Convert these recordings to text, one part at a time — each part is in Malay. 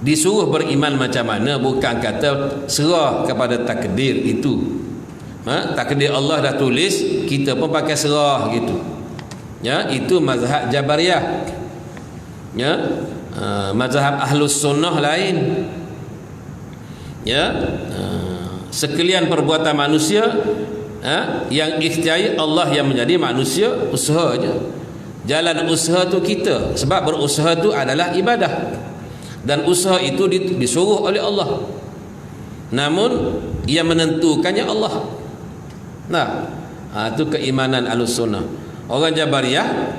disuruh beriman macam mana, bukan kata serah kepada takdir itu. Takdir Allah dah tulis, kita pun pakai serah gitu. Ya, itu mazhab Jabariyah. Ya, mazhab Ahlus Sunnah lain. Ya, sekalian perbuatan manusia yang ikhtiari, Allah yang menjadi manusia usaha je. Jalan usaha tu kita, sebab berusaha tu adalah ibadah, dan usaha itu disuruh oleh Allah, namun yang menentukannya Allah. Nah, itu keimanan Ahlussunnah. Orang Jabariyah,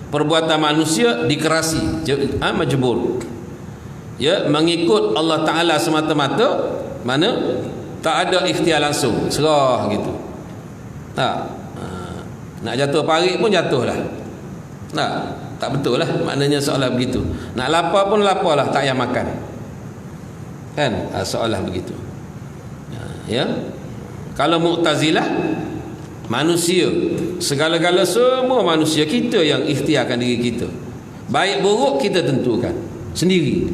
perbuatan manusia dikerasi, majbur. Ya, mengikut Allah Ta'ala semata-mata, mana tak ada ikhtiar langsung, serah gitu. Nak jatuh parit pun jatuh lah. Tak betul lah, maknanya seolah begitu. Nak lapar pun lapar lah, tak payah makan, kan? Seolah begitu. Ya, kalau Mu'tazilah, manusia segala-gala, semua manusia, kita yang ikhtiarkan diri kita. Baik buruk kita tentukan sendiri.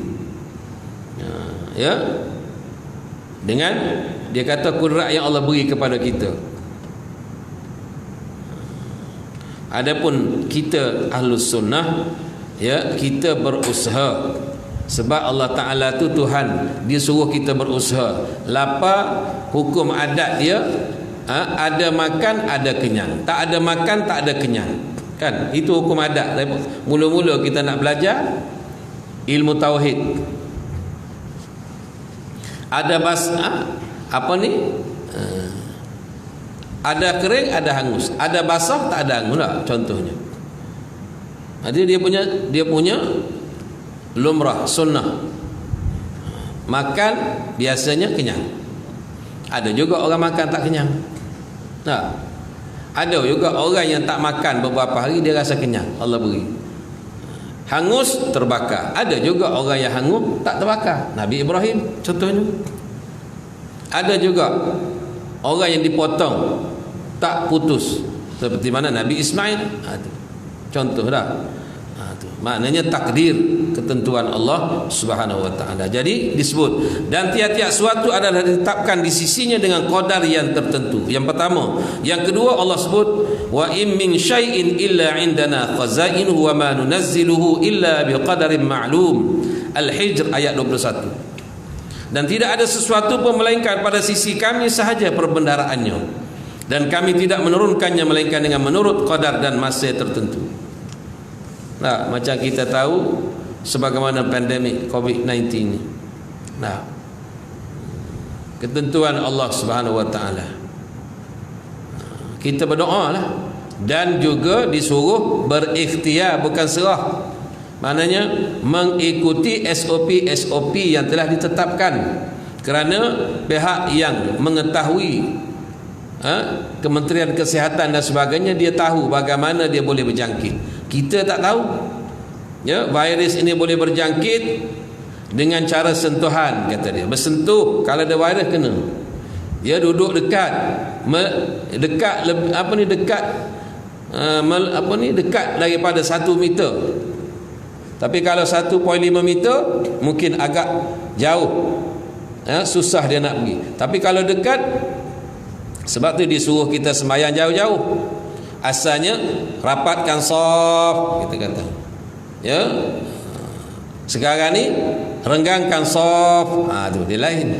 Ya, dengan dia kata kudrat yang Allah beri kepada kita. Adapun kita Ahlus Sunnah, ya, kita berusaha, sebab Allah Ta'ala tu Tuhan, dia suruh kita berusaha. Lapar, hukum adat dia, ada makan, ada kenyang. Tak ada makan, tak ada kenyang, kan? Itu hukum adat. Mula-mula kita nak belajar ilmu tauhid, ada ada kering, ada hangus, ada basah, tak ada hangus lah, contohnya. Jadi dia punya lumrah sunnah. Makan biasanya kenyang. Ada juga orang makan tak kenyang. Ada juga orang yang tak makan beberapa hari, dia rasa kenyang, Allah beri. Hangus, terbakar. Ada juga orang yang hangus tak terbakar, Nabi Ibrahim contohnya. Ada juga orang yang dipotong tak putus, seperti mana Nabi Ismail. Contoh dah. Maknanya takdir, ketentuan Allah Subhanahu wa taala. Jadi disebut, dan tiap-tiap suatu adalah ditetapkan di sisinya dengan qadar yang tertentu. Yang pertama. Yang kedua, Allah sebut, wa in min syai'in illa indana khazainuhu wa ma nunazziluhu illa biqadarin ma'lum. Al-Hijr ayat 21. Dan tidak ada sesuatu pun melainkan pada sisi kami sahaja perbendaraannya, dan kami tidak menurunkannya melainkan dengan menurut qadar dan masa tertentu. Macam kita tahu sebagaimana pandemik COVID-19 ni. Ketentuan Allah Subhanahu wa taala. Kita berdoa lah, dan juga disuruh berikhtiar, bukan serah. Maknanya mengikuti SOP yang telah ditetapkan, kerana pihak yang mengetahui, Kementerian Kesihatan dan sebagainya, dia tahu bagaimana dia boleh berjangkit. Kita tak tahu. Ya, virus ini boleh berjangkit dengan cara sentuhan, kata dia. Bersentuh, kalau ada virus kena. Dia duduk dekat dekat daripada 1 meter. Tapi kalau 1.5 meter mungkin agak jauh, susah dia nak pergi. Tapi kalau dekat, sebab tu disuruh kita sembahyang jauh-jauh. Asalnya rapatkan saf, kita kata. Ya. Sekarang ni renggangkan saf. Tu dia lain.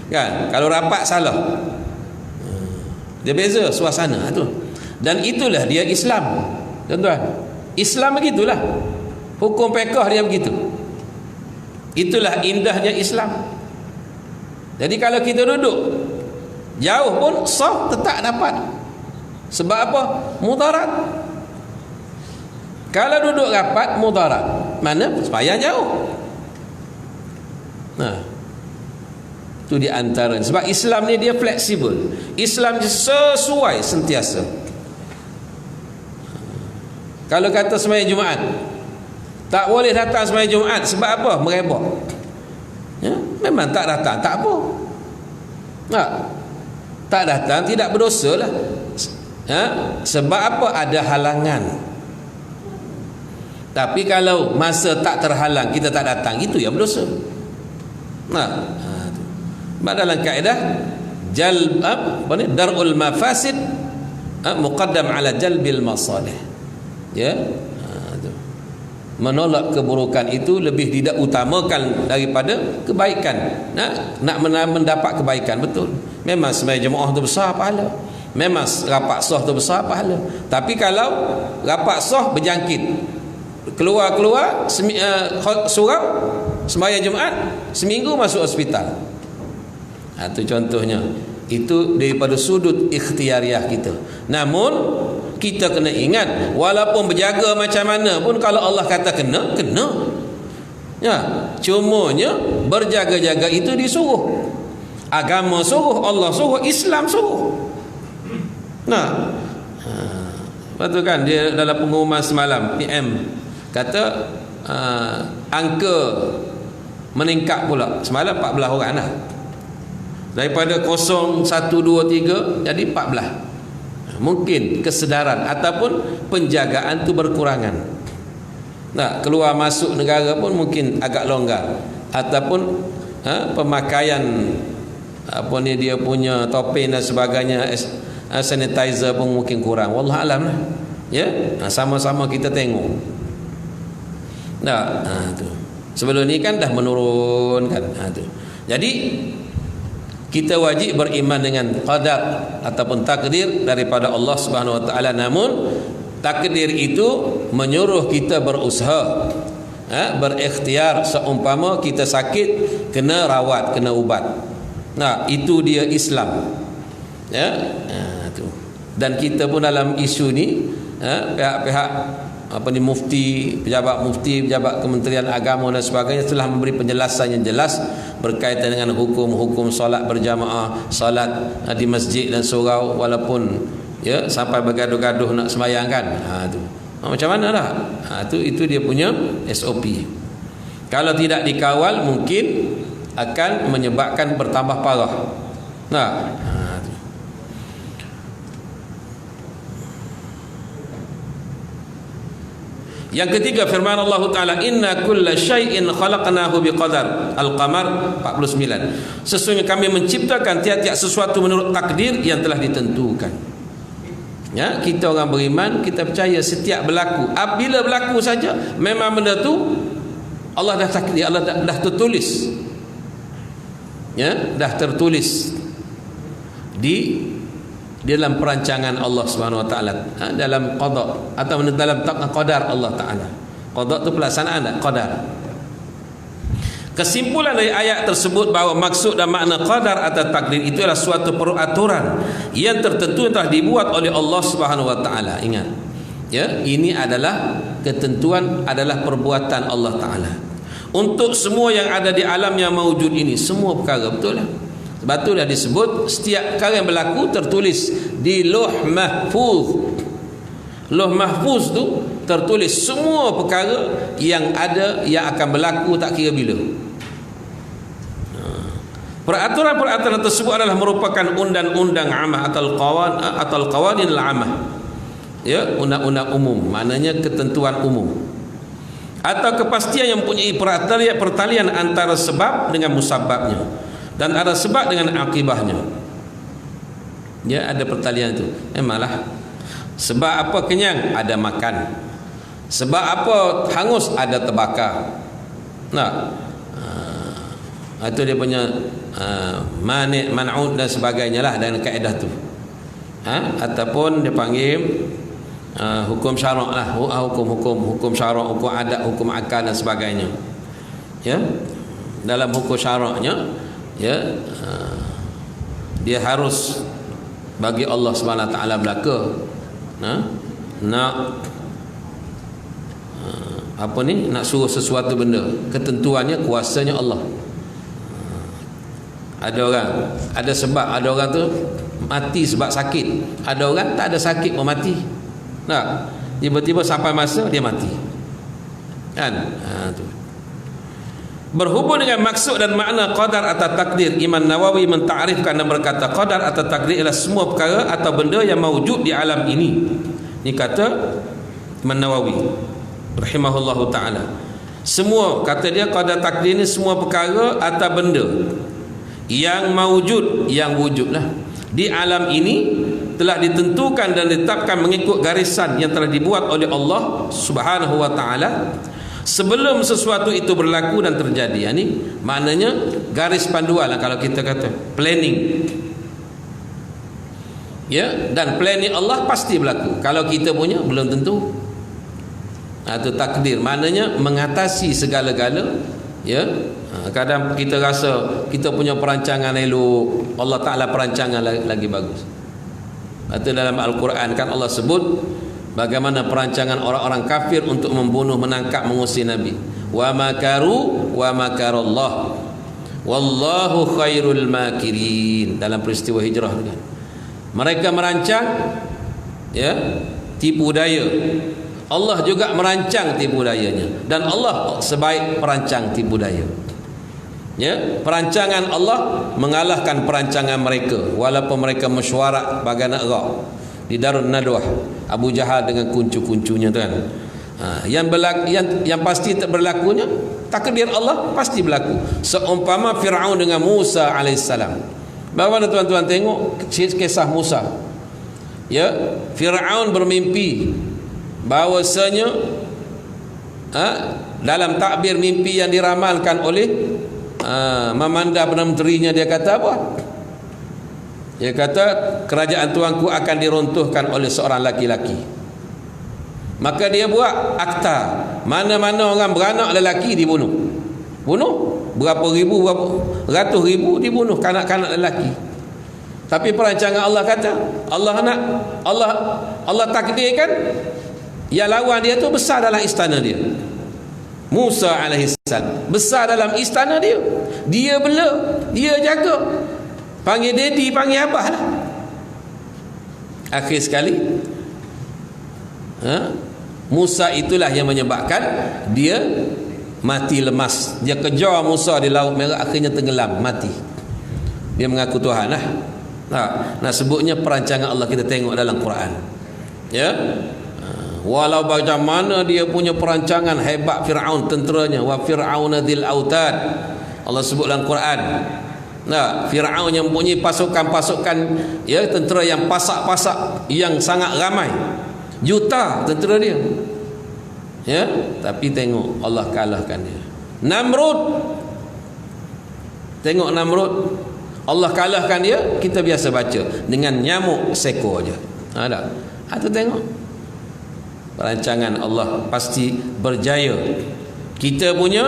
Kan? Kalau rapat salah. Dia beza suasana tu. Dan itulah dia Islam. Tuan-tuan. Islam begitulah. Hukum fiqh dia begitu. Itulah indahnya Islam. Jadi kalau kita duduk jauh pun saf tetap dapat. Sebab apa? Mudarat. Kalau duduk rapat, mudarat. Mana? Supaya jauh. Itu di antara. Sebab Islam ni dia fleksibel. Islam dia sesuai sentiasa. Kalau kata sembahyang Jumaat, tak boleh datang sembahyang Jumaat. Sebab apa? Merebak. Ya? Memang tak datang, tak apa. Tak datang tidak berdosa lah. Sebab apa? Ada halangan. Tapi kalau masa tak terhalang, kita tak datang, itu yang berdosa. Nah, tu. Dalam kaedah jalb darul mafasid muqaddam ala jalbil masalih. Ya. Tu. Menolak keburukan itu lebih tidak utamakan daripada kebaikan. Nak mendapat kebaikan, betul. Memang sembahyang jemaah tu besar pahala. Memang rapat sah tu besar pahala. Tapi kalau rapat sah berjangkit, keluar surau sembahyang Jumaat, seminggu masuk hospital. Itu contohnya. Itu daripada sudut ikhtiariah kita. Namun kita kena ingat, walaupun berjaga macam mana pun, kalau Allah kata kena. Ya, cumanya berjaga-jaga itu disuruh. Agama suruh, Allah suruh, Islam suruh. Nah, betul kan, dia dalam pengumuman semalam PM kata angka meningkat pula. Semalam 14 orang dah. Daripada 0, 1, 2, 3 jadi 14. Mungkin kesedaran ataupun penjagaan tu berkurangan. Nah, keluar masuk negara pun mungkin agak longgar, ataupun pemakaian dia punya topeng dan sebagainya, sanitizer pun mungkin kurang. Wallah alam lah. Ya, sama-sama kita tengok. Nah, tu. Sebelum ni kan dah menurun kan. Tu. Jadi kita wajib beriman dengan qadar ataupun takdir daripada Allah Subhanahu Wa Taala. Namun takdir itu menyuruh kita berusaha, berikhtiar. Seumpama kita sakit, kena rawat, kena ubat. Nah, itu dia Islam. Ya, tu. Dan kita pun dalam isu ni, pihak-pihak mufti, pejabat Kementerian Agama dan sebagainya telah memberi penjelasan yang jelas berkaitan dengan hukum-hukum solat berjamaah, solat di masjid dan surau, walaupun ya sampai bergaduh-gaduh nak sembahyang kan. Tu. Macam mana dah? Itu dia punya SOP. Kalau tidak dikawal mungkin akan menyebabkan bertambah parah. Nah, yang ketiga firman Allah Ta'ala, inna kulla syai'in khalaqnahu biqadar. Al-Qamar 49. Sesungguhnya kami menciptakan tiap-tiap sesuatu menurut takdir yang telah ditentukan. Ya, kita orang beriman, kita percaya setiap berlaku, apabila berlaku saja memang benda tu Allah dah takdir, Allah dah tertulis. Ya, dah tertulis di dalam perancangan Allah Subhanahu Wa Taala, dalam qada atau dalam qadar Allah Taala. Qada tu pelaksanaan, qadar. Kesimpulan dari ayat tersebut bahawa maksud dan makna qadar atau takdir itu adalah suatu peraturan yang tertentu yang telah dibuat oleh Allah Subhanahu Wa Taala. Ingat, ya, ini adalah ketentuan, adalah perbuatan Allah Taala untuk semua yang ada di alam yang mawujud ini, semua perkara, betul lah. Sebab tu dah disebut setiap perkara yang berlaku tertulis di Lauh Mahfuz. Lauh Mahfuz tu tertulis semua perkara yang ada, yang akan berlaku tak kira bila. Peraturan-peraturan tersebut adalah merupakan undang-undang amah atau qawanin al-amah. Ya, undang-undang umum, maknanya ketentuan umum. Atau kepastian yang mempunyai pertalian antara sebab dengan musababnya, dan ada sebab dengan akibahnya. Ya, ada pertalian itu. Memanglah. Sebab apa kenyang? Ada makan. Sebab apa hangus? Ada terbakar. Nah, itu dia punya mani', man'ud dan sebagainya lah dengan kaedah tu. Ataupun dia panggil hukum syarak lah, hukum syarak, hukum adat, hukum akal dan sebagainya. Ya, dalam hukum syaraknya, ya, dia harus bagi Allah Subhanahu Wa Taala belaka. Nak nak suruh sesuatu benda, ketentuannya, kuasanya Allah. Ada orang ada sebab, ada orang tu mati sebab sakit, ada orang tak ada sakit pun mati. Nah, tiba-tiba sampai masa dia mati. Kan? Tu. Berhubung dengan maksud dan makna qadar atau takdir, Imam Nawawi menta'rifkan dan berkata qadar atau takdir ialah semua perkara atau benda yang mawujud di alam ini. Ini kata Imam Nawawi rahimahullahu ta'ala. Semua, kata dia, qada takdir ni semua perkara atau benda yang maujud, yang wujudlah di alam ini telah ditentukan dan ditetapkan mengikut garisan yang telah dibuat oleh Allah Subhanahu wa taala sebelum sesuatu itu berlaku dan terjadi. Ini maknanya garis panduan lah, kalau kita kata planning. Ya, dan planning Allah pasti berlaku. Kalau kita punya belum tentu. Itu takdir, maknanya mengatasi segala-gala. Ya, kadang kita rasa kita punya perancangan elok, Allah Ta'ala perancangan lagi bagus. Itu dalam Al-Quran kan Allah sebut bagaimana perancangan orang-orang kafir untuk membunuh, menangkap, mengusir Nabi. Wa makaru wa makarallah wallahu khairul makirin, dalam peristiwa hijrah kan. Mereka merancang, ya, tipu daya. Allah juga merancang tipu dayanya, dan Allah sebaik perancang tipu daya. Ya, perancangan Allah mengalahkan perancangan mereka, walaupun mereka mesyuarat bagai nak rak di Darun Nadwah, Abu Jahal dengan kuncu-kuncunya tu kan. Yang pasti tak berlakunya takdir Allah pasti berlaku. Seumpama Firaun dengan Musa alaihissalam. Bagaimana tuan-tuan tengok kisah Musa? Ya, Firaun bermimpi bahawasanya dalam takbir mimpi yang diramalkan oleh Mamanda Perdana Menterinya, dia kata apa? Dia kata kerajaan tuanku akan diruntuhkan oleh seorang laki-laki. Maka dia buat akta, mana-mana orang beranak lelaki dibunuh. Bunuh berapa ribu, berapa ratus ribu dibunuh kanak-kanak lelaki. Tapi perancangan Allah kata, Allah takdirkan yang lawan dia tu besar dalam istana dia. Musa alaihissalam besar dalam istana dia. Dia bela, dia jaga. Panggil daddy, panggil abah lah. Akhir sekali Musa itulah yang menyebabkan dia mati lemas. Dia kejar Musa di Laut Merah, akhirnya tenggelam, mati. Dia mengaku Tuhan lah. Nah, sebutnya perancangan Allah kita tengok dalam Quran. Ya, walau macam mana dia punya perancangan hebat Fir'aun, tenteranya, wa fir'auna dzil autad, Allah sebut dalam Quran. Nah, Fir'aun yang mempunyai pasukan-pasukan, ya, tentera yang pasak-pasak, yang sangat ramai, juta tentera dia. Ya, tapi tengok Allah kalahkan dia. Namrud, tengok Namrud, Allah kalahkan dia. Kita biasa baca dengan nyamuk seekor aja. Ada. Tu tengok perancangan Allah pasti berjaya. Kita punya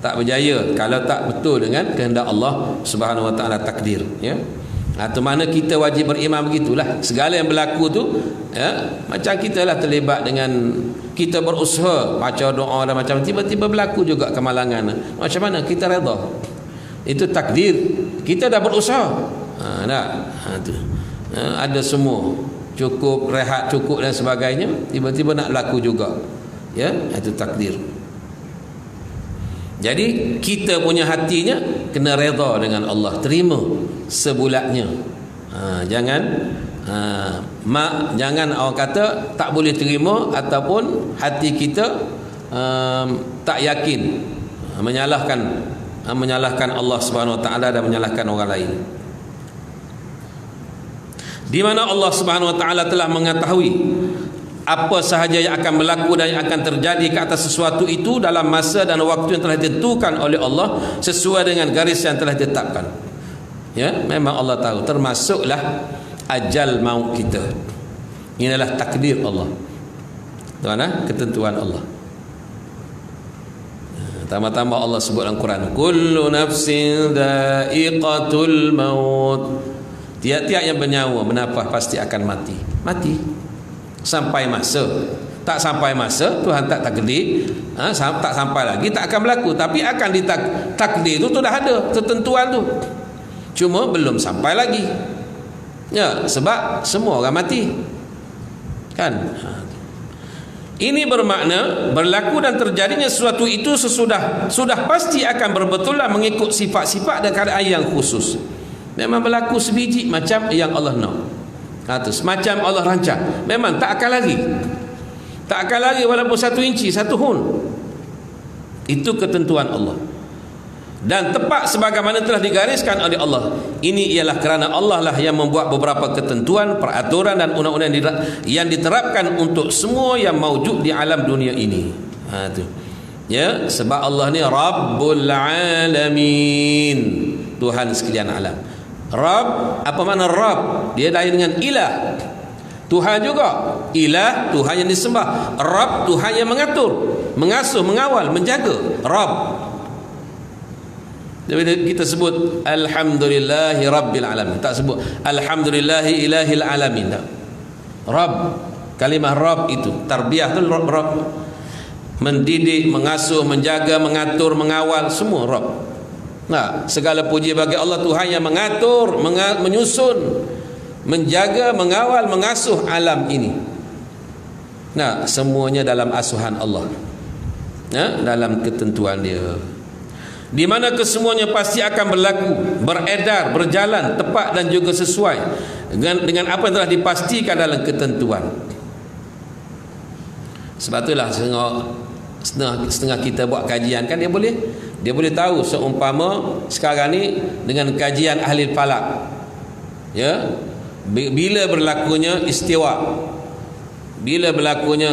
tak berjaya kalau tak betul dengan kehendak Allah Subhanahu wa taala, takdir. Ya, atau mana kita wajib beriman begitulah. Segala yang berlaku tu, ya, macam kita lah terlibat dengan, kita berusaha baca doa dan macam, tiba-tiba berlaku juga kemalangan. Macam mana kita redha? Itu takdir. Kita dah berusaha. Tu. Ada semua, cukup rehat, cukup dan sebagainya, tiba-tiba nak berlaku juga. Ya, itu takdir. Jadi kita punya hatinya kena redha dengan Allah, terima sebulatnya. Jangan jangan orang kata tak boleh terima, ataupun hati kita tak yakin, menyalahkan Allah Subhanahu wa taala dan menyalahkan orang lain. Di mana Allah Subhanahu wa taala telah mengetahui apa sahaja yang akan berlaku dan yang akan terjadi ke atas sesuatu itu dalam masa dan waktu yang telah ditentukan oleh Allah sesuai dengan garis yang telah ditetapkan. Ya, memang Allah tahu, termasuklah ajal maut kita. Inilah takdir Allah. Tuan, ketentuan Allah. Tambah-tambah Allah sebut dalam Quran, kullu nafsin dha'iqatul maut. Tiap-tiap yang bernyawa bernafas pasti akan mati. Mati sampai masa. Tak sampai masa Tuhan tak takdir, tak sampai lagi, tak akan berlaku. Tapi akan ditakdir tu dah ada ketentuan tu, cuma belum sampai lagi. Ya, sebab semua orang mati kan. Ini bermakna berlaku dan terjadinya sesuatu itu sudah pasti akan berbetulan mengikut sifat-sifat dan keadaan yang khusus. Memang berlaku sebiji macam yang Allah nak. Semacam Allah rancang, memang tak akan lari. Tak akan lari walaupun 1 inci, 1 hun. Itu ketentuan Allah. Dan tepat sebagaimana telah digariskan oleh Allah. Ini ialah kerana Allah lah yang membuat beberapa ketentuan, peraturan dan undang-undang yang diterapkan untuk semua yang maujud di alam dunia ini. Tu. Ya, sebab Allah ni Rabbul Alamin, Tuhan sekalian alam. Rabb, apa makna Rabb? Dia lain dengan ilah. Tuhan juga. Ilah, Tuhan yang disembah. Rabb, Tuhan yang mengatur, mengasuh, mengawal, menjaga. Rabb. Jadi kita sebut Alhamdulillahi Rabbil Alamin, tak sebut Alhamdulillahi Ilahil Alamin, tak. Rabb, kalimah Rabb itu tarbiyah tu Rabb, mendidik, mengasuh, menjaga, mengatur, mengawal, semua Rabb. Nah, segala puji bagi Allah, Tuhan yang mengatur, menyusun, menjaga, mengawal, mengasuh alam ini. Nah, semuanya dalam asuhan Allah, dalam ketentuan dia, di mana kesemuanya pasti akan berlaku, beredar, berjalan tepat dan juga sesuai dengan apa yang telah dipastikan dalam ketentuan. Sebab itulah setengah kita buat kajian kan, dia boleh tahu. Seumpama sekarang ni dengan kajian ahli falak, ya, bila berlakunya istiwa, bila berlakunya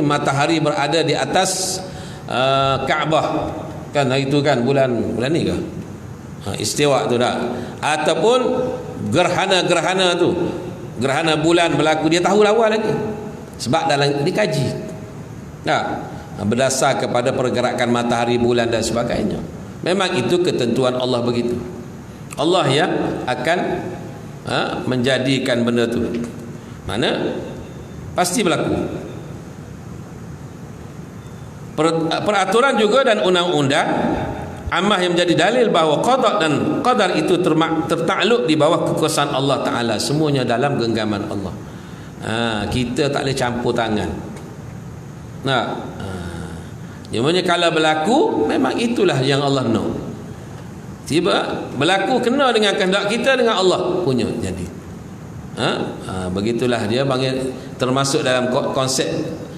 matahari berada di atas Kaabah kan, itu kan bulan ni ke? Istiwa tu dah. Ataupun gerhana tu, gerhana bulan berlaku, dia tahu awal lagi. Sebab dalam dikaji. Berdasar kepada pergerakan matahari, bulan dan sebagainya. Memang itu ketentuan Allah begitu. Allah yang akan menjadikan benda tu. Mana pasti berlaku. Peraturan juga dan undang-undang ammah yang menjadi dalil bahawa qada dan qadar itu tertakluk di bawah kekuasaan Allah Ta'ala. Semuanya dalam genggaman Allah. Kita tak boleh campur tangan. Namanya kalau berlaku, memang itulah yang Allah nak. Tiba berlaku kena dengan kehendak kita, dengan Allah punya jadi. Begitulah dia panggil, termasuk dalam konsep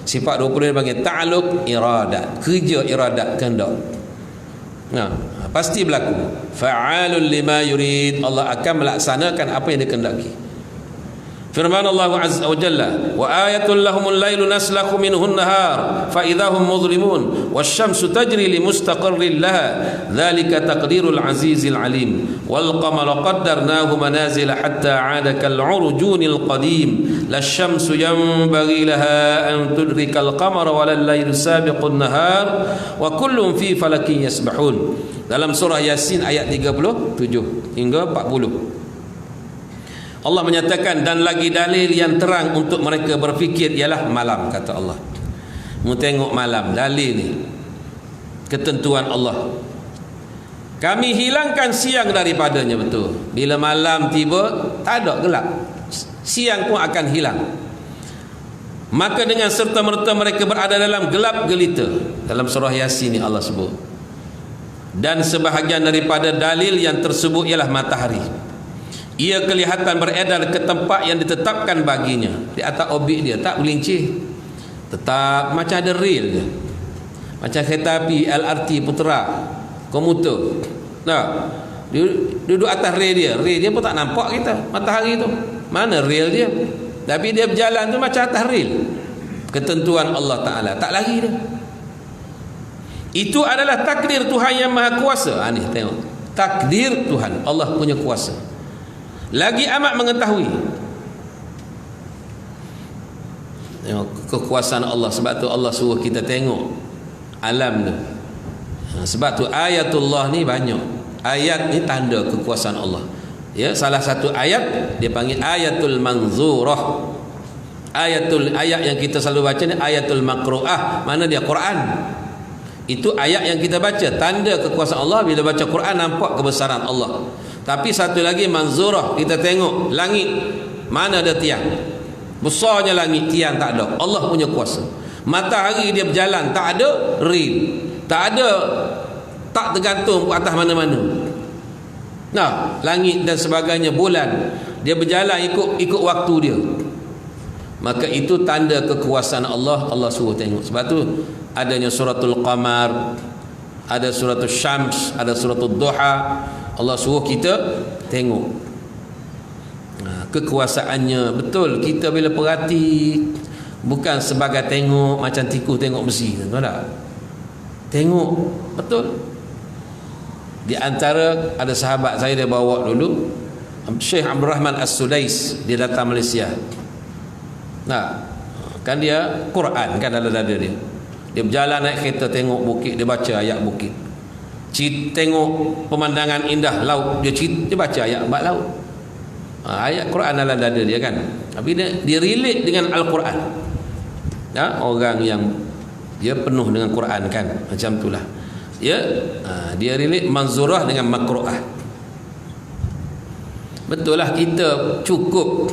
sifat 20 dia panggil ta'alluq iradat, kerja iradat, kehendak. Pasti berlaku. Fa'alul lima yurid, Allah akan melaksanakan apa yang dikehendaki. Firman Allah Azza wa Jalla, wa ayatul lahumul lailu naslakhu minhun nahar fa idahum mudlimun wasyamsu tajri li mustaqarrin laha dzalika taqdirul azizil alim wal qamara qaddarnahu manazila hatta 'ada kal 'urjunil qadim lasyamsu yanbaghi laha an tudrikal qamara walal lailu sabiqun nahar wa kullun fi falakin yasbahun. Dalam surah Yasin ayat 37 hingga 40 Allah menyatakan, dan lagi dalil yang terang untuk mereka berfikir ialah malam, kata Allah. Mu tengok malam, dalil ni ketentuan Allah. Kami hilangkan siang daripadanya, betul. Bila malam tiba, tak ada gelap, siang pun akan hilang. Maka dengan serta-merta mereka berada dalam gelap gelita. Dalam surah Yasin ni Allah sebut. Dan sebahagian daripada dalil yang tersebut ialah matahari. Ia kelihatan beredar ke tempat yang ditetapkan baginya, di atas orbit dia, tak berlincih, tetap macam ada rel je, macam kereta api LRT Putra komuter. Dia duduk atas rel dia pun tak nampak kita matahari tu, mana rel dia, tapi dia berjalan tu macam atas rel. Ketentuan Allah Ta'ala, tak lari dia. Itu adalah takdir Tuhan yang Maha Kuasa. Ni tengok, takdir Tuhan, Allah punya kuasa, lagi amat mengetahui. Tengok kekuasaan Allah. Sebab tu Allah suruh kita tengok alam tu. Sebab tu ayatullah ni banyak. Ayat ni tanda kekuasaan Allah. Ya, salah satu ayat dia panggil ayatul manzurah. Ayat yang kita selalu baca ni ayatul maqru'ah. Mana dia? Quran. Itu ayat yang kita baca, tanda kekuasaan Allah. Bila baca Quran nampak kebesaran Allah. Tapi satu lagi manzurah, kita tengok langit, mana ada tiang, besarnya langit, tiang tak ada. Allah punya kuasa. Matahari dia berjalan, tak ada rel, tak tergantung atas mana-mana. Langit dan sebagainya, bulan dia berjalan ikut waktu dia. Maka itu tanda kekuasaan Allah. Allah suruh tengok. Sebab tu adanya suratul Qamar, ada suratul Syams, ada suratul Duha. Allah suruh kita tengok kekuasaannya. Betul, kita bila perhati bukan sebagai tengok macam tikus tengok besi, tahu tak? Tengok betul. Di antara ada sahabat saya, dia bawa dulu Syekh Abdul Rahman As-Sudais, dia datang Malaysia. Nah, kan dia Quran kan dalam dada dia. Dia berjalan naik kereta, tengok bukit, dia baca ayat bukit. Tengok pemandangan indah laut, dia baca ayat bab laut. Ayat Quran dalam dada dia kan. Tapi dia relate dengan Al-Quran. Orang yang dia penuh dengan Quran kan, macam itulah. Dia relate manzurah dengan makruah. Betul lah, kita cukup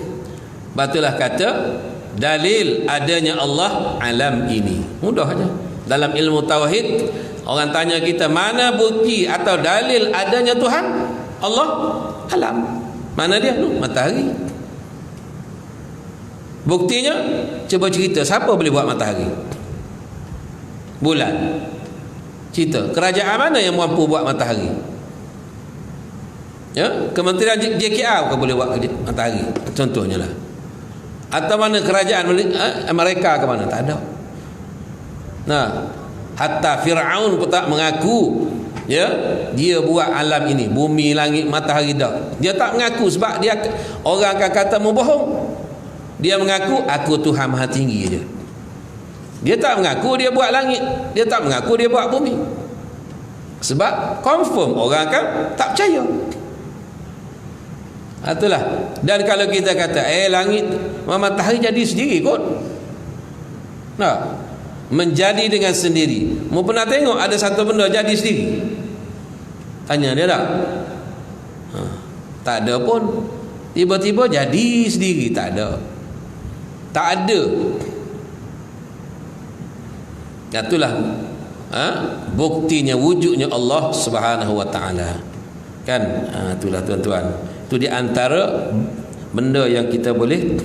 batulah kata dalil adanya Allah alam ini. Mudah aja. Dalam ilmu tauhid, orang tanya kita mana bukti atau dalil adanya Tuhan? Allah alam. Mana dia? Matahari. Buktinya, cuba cerita siapa boleh buat matahari? Bulan. Cerita kerajaan mana yang mampu buat matahari? Kementerian JKR kau boleh buat matahari contohnya lah. Atau mana kerajaan Amerika ke mana? Tak ada. Nah, hatta Fir'aun pun tak mengaku dia buat alam ini, bumi, langit, matahari dah. Dia tak mengaku sebab dia orang akan kata membohong. Dia mengaku aku Tuhan Maha Tinggi je. Dia tak mengaku dia buat langit, dia tak mengaku dia buat bumi. Sebab confirm orang akan tak percaya. Itulah. Dan kalau kita kata langit, matahari jadi sendiri kot. Nah, menjadi dengan sendiri. Mu pernah tengok ada satu benda jadi sendiri? Tanya dia tak? Tak ada pun. Tiba-tiba jadi sendiri, tak ada. Tak ada. Itulah buktinya wujudnya Allah Subhanahu wa taala. Kan? Itulah tuan-tuan. Itu di antara benda yang kita boleh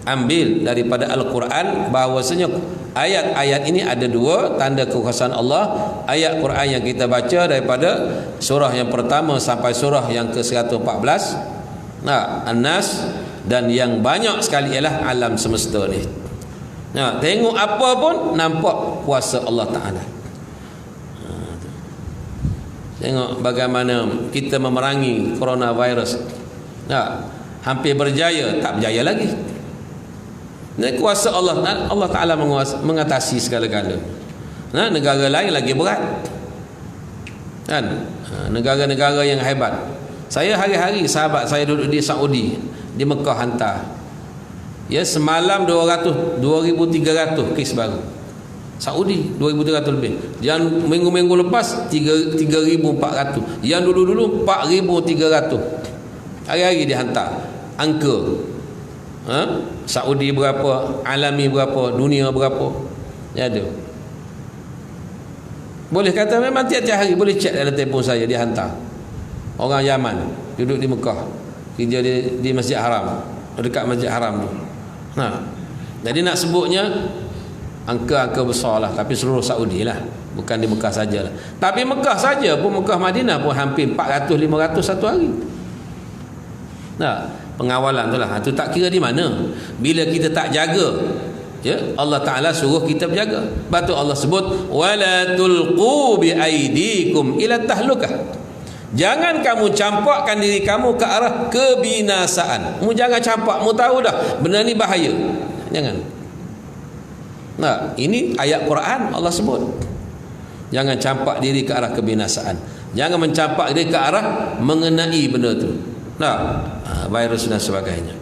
ambil daripada Al-Quran, bahawasanya ayat-ayat ini ada dua tanda kekuasaan Allah. Ayat Quran yang kita baca daripada surah yang pertama sampai surah yang ke-114, An-Nas, dan yang banyak sekali ialah alam semesta ni. Tengok apa pun nampak kuasa Allah Ta'ala. Tengok bagaimana kita memerangi coronavirus. Hampir berjaya, tak berjaya lagi. Ini kuasa Allah. Allah Ta'ala mengatasi segala-gala. Negara lain lagi berat kan? Negara-negara yang hebat. Saya hari-hari sahabat saya duduk di Saudi, di Mekah hantar. Semalam 200, 2,300 kes baru. Saudi 2,300 lebih. Yang minggu-minggu lepas 3,400. Yang dulu-dulu 4,300. Hari-hari dihantar angka. Saudi berapa, alami berapa, dunia berapa. Ada. Boleh kata memang tiap-tiap hari boleh cek dalam telefon saya, dia hantar. Orang Yaman duduk di Mekah, kerja di Masjid Haram, dekat Masjid Haram tu. Jadi nak sebutnya angka-angka besar lah, tapi seluruh Saudi lah, bukan di Mekah sajalah. Tapi Mekah saja pun, Mekah Madinah pun hampir 400-500 satu hari. Pengawalan tu lah. Itu tak kira di mana. Bila kita tak jaga, Allah Ta'ala suruh kita berjaga. Batu Allah sebut wala tulqu bi aidikum ila tahlukah. Jangan kamu campakkan diri kamu ke arah kebinasaan. Mu jangan campak, mu tahu dah benda ni bahaya. Jangan. Ini ayat Quran Allah sebut. Jangan campak diri ke arah kebinasaan. Jangan mencampak diri ke arah mengenai benda tu. Virus dan sebagainya.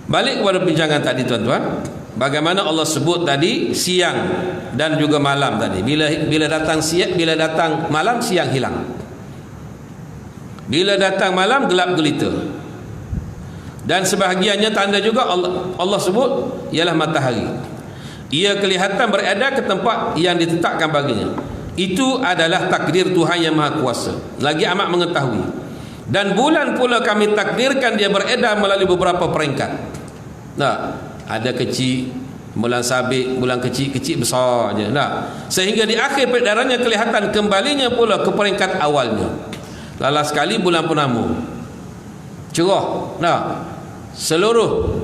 Balik kepada perbincangan tadi tuan-tuan, bagaimana Allah sebut tadi siang dan juga malam tadi. Bila datang siang, bila datang malam, siang hilang. Bila datang malam, gelap gelita. Dan sebahagiannya tanda juga Allah sebut ialah matahari. Ia kelihatan berada ke tempat yang ditetapkan baginya. Itu adalah takdir Tuhan yang Maha Kuasa, lagi amat mengetahui. Dan bulan pula kami takdirkan dia beredar melalui beberapa peringkat. ada kecil, bulan sabit, bulan kecil-kecil besar je. Nah, sehingga di akhir peredarannya kelihatan kembalinya pula ke peringkat awalnya. Lala sekali bulan purnama. Cerah. Nah, seluruh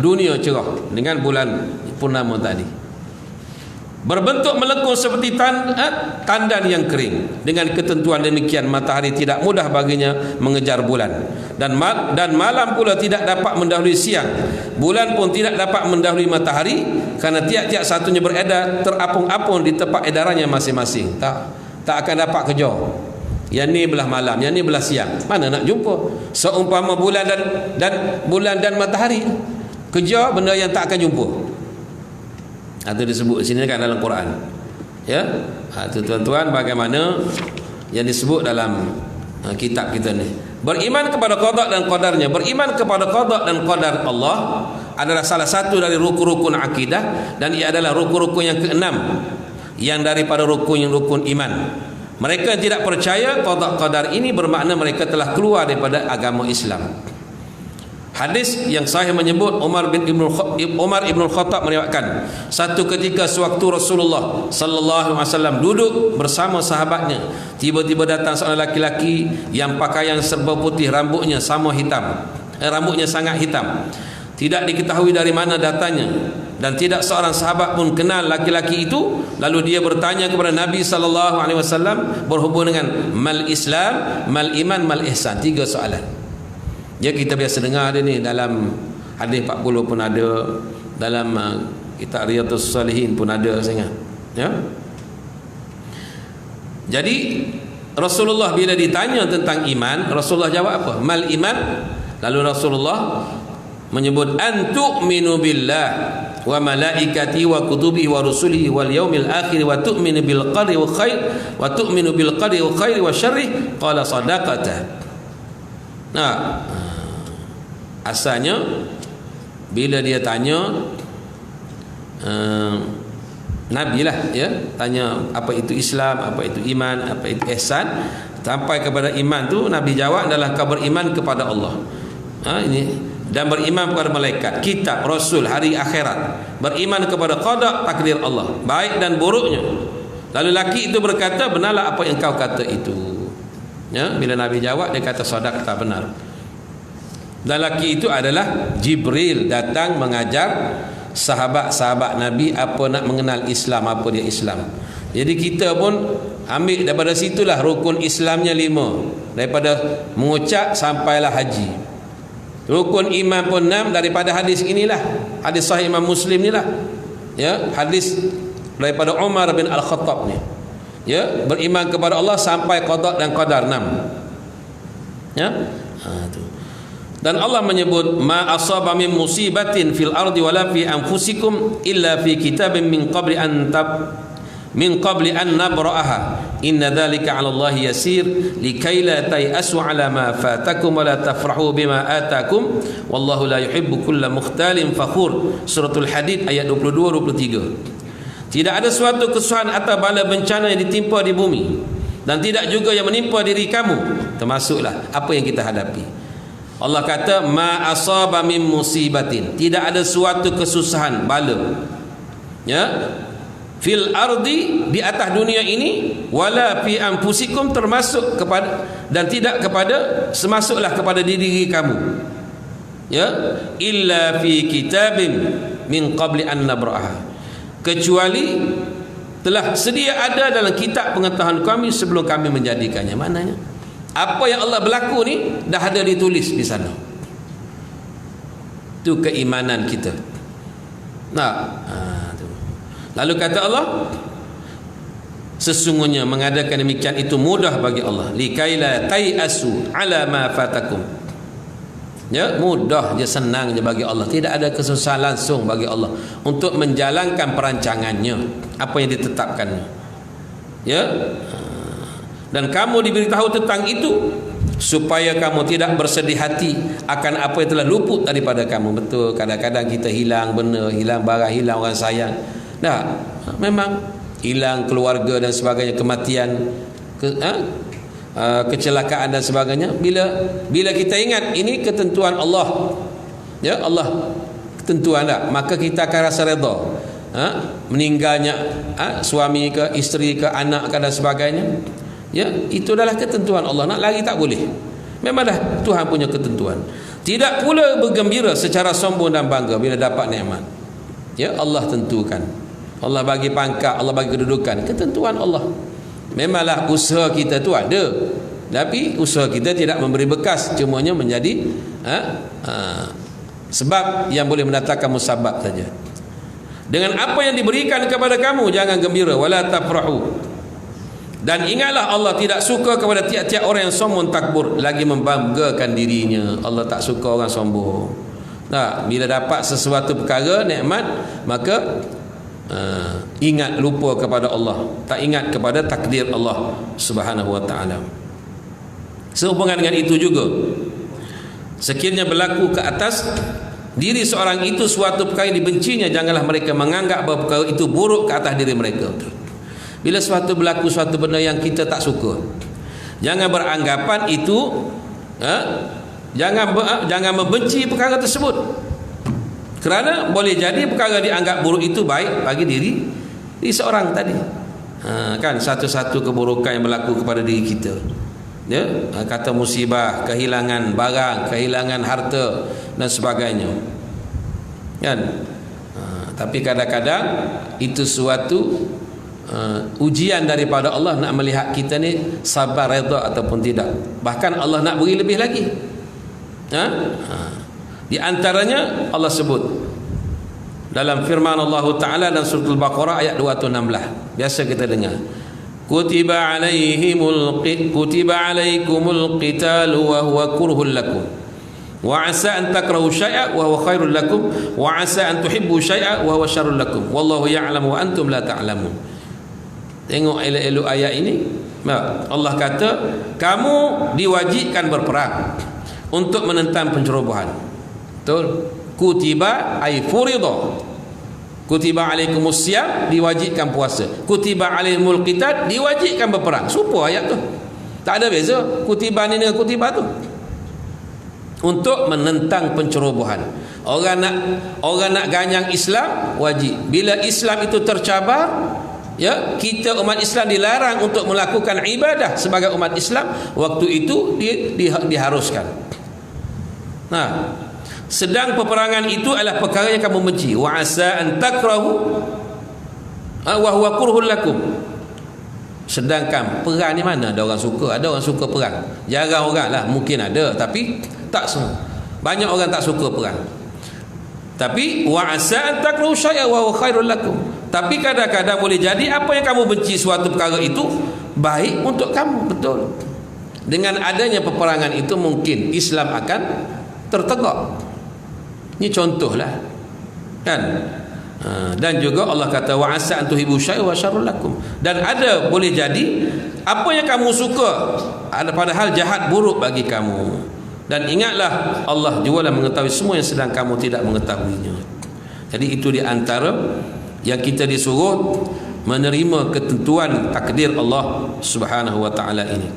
dunia cerah dengan bulan purnama tadi. Berbentuk melengkung seperti tandan yang kering. Dengan ketentuan demikian, matahari tidak mudah baginya mengejar bulan, dan malam pula tidak dapat mendahului siang. Bulan pun tidak dapat mendahului matahari, karena tiap-tiap satunya beredar terapung-apung di tempat edarannya masing-masing. Tak akan dapat kejar. Yang ni belah malam, yang ni belah siang. Mana nak jumpa? Seumpama bulan dan matahari, kejar benda yang tak akan jumpa. Itu disebut di sini kan dalam Quran. Ya. Itu tuan-tuan bagaimana yang disebut dalam kitab kita ni. Beriman kepada qada dan qadarnya. Beriman kepada qada dan qadar Allah adalah salah satu dari rukun-rukun akidah, dan ia adalah rukun-rukun yang keenam yang daripada rukun iman. Mereka yang tidak percaya qada qadar ini bermakna mereka telah keluar daripada agama Islam. Hadis yang sahih menyebut Umar ibn Khattab meriwayatkan, satu ketika sewaktu Rasulullah sallallahu alaihi wasallam duduk bersama sahabatnya, tiba-tiba datang seorang laki-laki yang pakaian serba putih, rambutnya sangat hitam. Tidak diketahui dari mana datangnya, dan tidak seorang sahabat pun kenal laki-laki itu. Lalu dia bertanya kepada Nabi sallallahu alaihi wasallam berhubung dengan mal Islam, mal iman, mal ihsan. 3 soalan. Ya, kita biasa dengar dia ni dalam hadis 40 pun ada, dalam kitab Riyadhus Shalihin pun ada sangat. Ya. Jadi Rasulullah bila ditanya tentang iman, Rasulullah jawab apa? Mal iman. Lalu Rasulullah menyebut antu'minu billah wa malaikati wa kutubihi wa rusulihi wal yaumil akhir wa tu'minu bil qadri wa khair wa tu'minu bil qadri wa khairi wa syarri. Qala sadaqata. Nah, asalnya bila dia tanya Nabi lah, ya, tanya apa itu Islam, apa itu iman, apa itu ihsan, sampai kepada iman tu Nabi jawab adalah kau beriman kepada Allah, ini, dan beriman kepada malaikat, kitab, rasul, hari akhirat, beriman kepada qada takdir Allah, baik dan buruknya. Lalu laki itu berkata, benarlah apa yang kau kata itu. Ya, bila Nabi jawab, dia kata sadaqta, benar. Dan laki itu adalah Jibril, datang mengajar sahabat-sahabat Nabi apa nak mengenal Islam, apa dia Islam. Jadi kita pun ambil daripada situlah rukun Islamnya 5, daripada mengucap sampailah haji. Rukun iman pun 6 daripada hadis inilah, hadis sahih Imam Muslim inilah. Ya, hadis daripada Umar bin Al-Khattab ni. Ya, beriman kepada Allah sampai qada dan qadar 6. Ya. Tu. Dan Allah menyebut ma asaba min musibatin fil ardi wala fi anfusikum illa fi kitabin min qabli an nabra'aha inna dhalika 'ala Allah yasir likay la tayasu 'ala ma fatakum wa la tafrahu bima atakum wallahu la yuhibbu kulla mukhtalin fakhur. Suratul Hadid ayat 22-23. Tidak ada suatu kesusahan atau bala bencana yang ditimpa di bumi, dan tidak juga yang menimpa diri kamu, termasuklah apa yang kita hadapi. Allah kata ma asaba min musibatin, tidak ada suatu kesusahan bala, ya, fil ardi, di atas dunia ini, wala fi anfusikum, termasuk kepada dan tidak kepada semasuklah kepada diri kamu, ya, illa fi kitabin min qabli an nabra'aha, kecuali telah sedia ada dalam kitab pengetahuan kami sebelum kami menjadikannya. Maknanya apa yang Allah berlaku ni dah ada ditulis di sana. Itu keimanan kita. Tu. Lalu kata Allah, sesungguhnya mengadakan demikian itu mudah bagi Allah, likaila tayasu ala ma fatakum. Ya, mudah je, senang je bagi Allah. Tidak ada kesusahan langsung bagi Allah untuk menjalankan perancangannya, apa yang ditetapkannya. Ya. Dan kamu diberitahu tentang itu supaya kamu tidak bersedih hati akan apa yang telah luput daripada kamu. Betul, kadang-kadang kita hilang benda, hilang barang, hilang orang sayang. Nah, memang hilang keluarga dan sebagainya, kematian, kecelakaan dan sebagainya. Bila kita ingat ini ketentuan Allah, ya, Allah ketentuan tak, maka kita akan rasa redha. Meninggalnya suami ke, isteri ke, anak ke dan sebagainya. Ya, itu adalah ketentuan Allah. Nak lari tak boleh. Memanglah Tuhan punya ketentuan. Tidak pula bergembira secara sombong dan bangga bila dapat nikmat. Ya, Allah tentukan. Allah bagi pangkat, Allah bagi kedudukan, ketentuan Allah. Memanglah usaha kita tu ada, tapi usaha kita tidak memberi bekas, cumanya menjadi sebab yang boleh mendatangkan musabab saja. Dengan apa yang diberikan kepada kamu jangan gembira, wala tafrahu. Dan ingatlah Allah tidak suka kepada tiap-tiap orang yang sombong takbur, lagi membanggakan dirinya. Allah tak suka orang sombong. Nah, bila dapat sesuatu perkara nikmat, maka ingat lupa kepada Allah, tak ingat kepada takdir Allah Subhanahu wa taala. Sehubungan dengan itu juga, sekiranya berlaku ke atas diri seorang itu suatu perkara yang dibencinya, janganlah mereka menganggap bahawa perkara itu buruk ke atas diri mereka. Bila suatu berlaku suatu benda yang kita tak suka, jangan beranggapan itu jangan membenci perkara tersebut, kerana boleh jadi perkara dianggap buruk itu baik bagi diri seorang tadi. Kan satu-satu keburukan yang berlaku kepada diri kita, ya, kata musibah, kehilangan barang, kehilangan harta dan sebagainya, kan. Tapi kadang-kadang itu suatu ujian daripada Allah nak melihat kita ni sabar, redha ataupun tidak. Bahkan Allah nak beri lebih lagi. Di antaranya Allah sebut dalam firman Allah Ta'ala dalam surah Al-Baqarah ayat 216. Biasa kita dengar, kutiba alaikumul qitalu wa huwa kurhul lakum wa asa an takrahu syai'a wa huwa khairul lakum wa asa an tuhibbu syai'a wa huwa syarrul lakum wallahu ya'lamu wa antum la ta'lamun. Tengok elok-elok ayat ini. Allah kata kamu diwajibkan berperang untuk menentang pencerobohan. Betul? Kutiba ay furida. Kutiba alaikumus siyam, diwajibkan puasa. Kutiba alaihimul qital, diwajibkan berperang. Serupa ayat tu. Tak ada beza kutiba ni dengan kutiba tu. Untuk menentang pencerobohan. Orang nak ganyang Islam wajib. Bila Islam itu tercabar, ya, kita umat Islam dilarang untuk melakukan ibadah sebagai umat Islam, waktu itu diharuskan. Nah, sedang peperangan itu adalah perkara yang kamu benci. Wa asa an takrahu wa huwa kurhul lakum. Sedangkan perang ni mana ada orang suka? Ada orang suka perang? Jarang orang lah, mungkin ada, tapi tak semua. Banyak orang tak suka perang. Tapi wa asa an takrahu syai'a wa huwa khairul lakum. Tapi kadang-kadang boleh jadi apa yang kamu benci suatu perkara itu baik untuk kamu. Betul. Dengan adanya peperangan itu mungkin Islam akan tertegak. Ini contohlah, kan. Dan juga Allah kata wa asa an tuhibbu syai'a wa syarrul lakum. Dan ada boleh jadi apa yang kamu suka ada padahal jahat buruk bagi kamu. Dan ingatlah Allah juga mengetahui semua yang sedang kamu tidak mengetahuinya. Jadi itu di antara yang kita disuruh menerima ketentuan takdir Allah Subhanahu wa taala ini.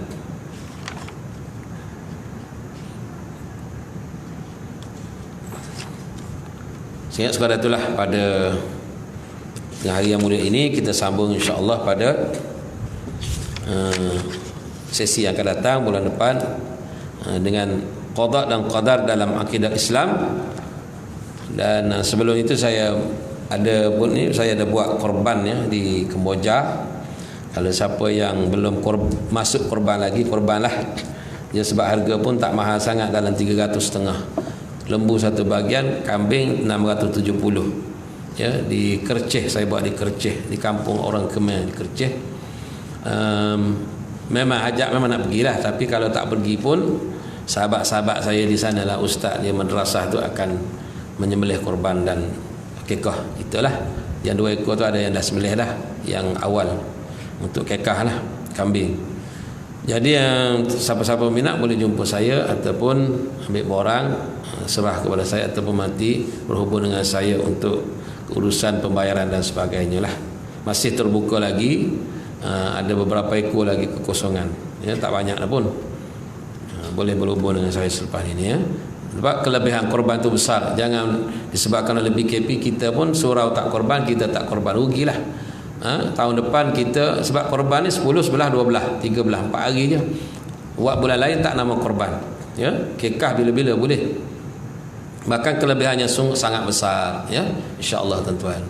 Sehingga sekadar itulah pada hari yang mulia ini kita sambung insya-Allah pada sesi yang akan datang bulan depan dengan qada dan qadar dalam akidah Islam. Dan sebelum itu saya ada buat korban ya di Kemboja. Kalau siapa yang belum masuk korban lagi, korbanlah. Ya, sebab harga pun tak mahal sangat, dalam 300,500. Lembu satu bahagian, kambing 670. Ya, di Kerceh, saya buat di Kerceh, di kampung orang Khmer di Kerceh. Memang hajat memang nak pergilah, tapi kalau tak pergi pun sahabat-sahabat saya di sana lah, ustaz dia madrasah tu akan menyembelih korban dan kekah. Itulah yang 2 ekor tu ada yang dah sembelih dah, yang awal untuk kekah lah kambing. Jadi yang siapa-siapa minat boleh jumpa saya ataupun ambil borang, serah kepada saya ataupun mati berhubung dengan saya untuk urusan pembayaran dan sebagainya lah. Masih terbuka lagi, ada beberapa ekor lagi kekosongan ya, tak banyak lah pun. Boleh berhubung dengan saya selepas ini ya. Sebab kelebihan korban tu besar. Jangan disebabkan oleh BKP kita pun surau tak korban, kita tak korban, rugilah. Tahun depan kita, sebab korban ni 10, 11, 12, 13, 4 hari je. Buat bulan lain tak nama korban, ya, kekah bila-bila boleh. Bahkan kelebihannya sungguh sangat besar, ya, insya-Allah tuan-tuan.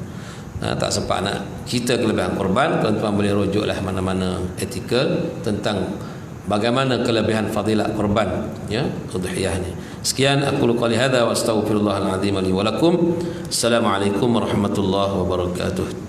Tak sempat nak cerita kelebihan korban, tuan-tuan boleh rujuklah mana-mana artikel tentang bagaimana kelebihan fadilat korban, ya, udhiyah ni. Sekian aku qouli hadza wa astaghfirullahal azim li wa lakum. Assalamualaikum warahmatullahi wabarakatuh.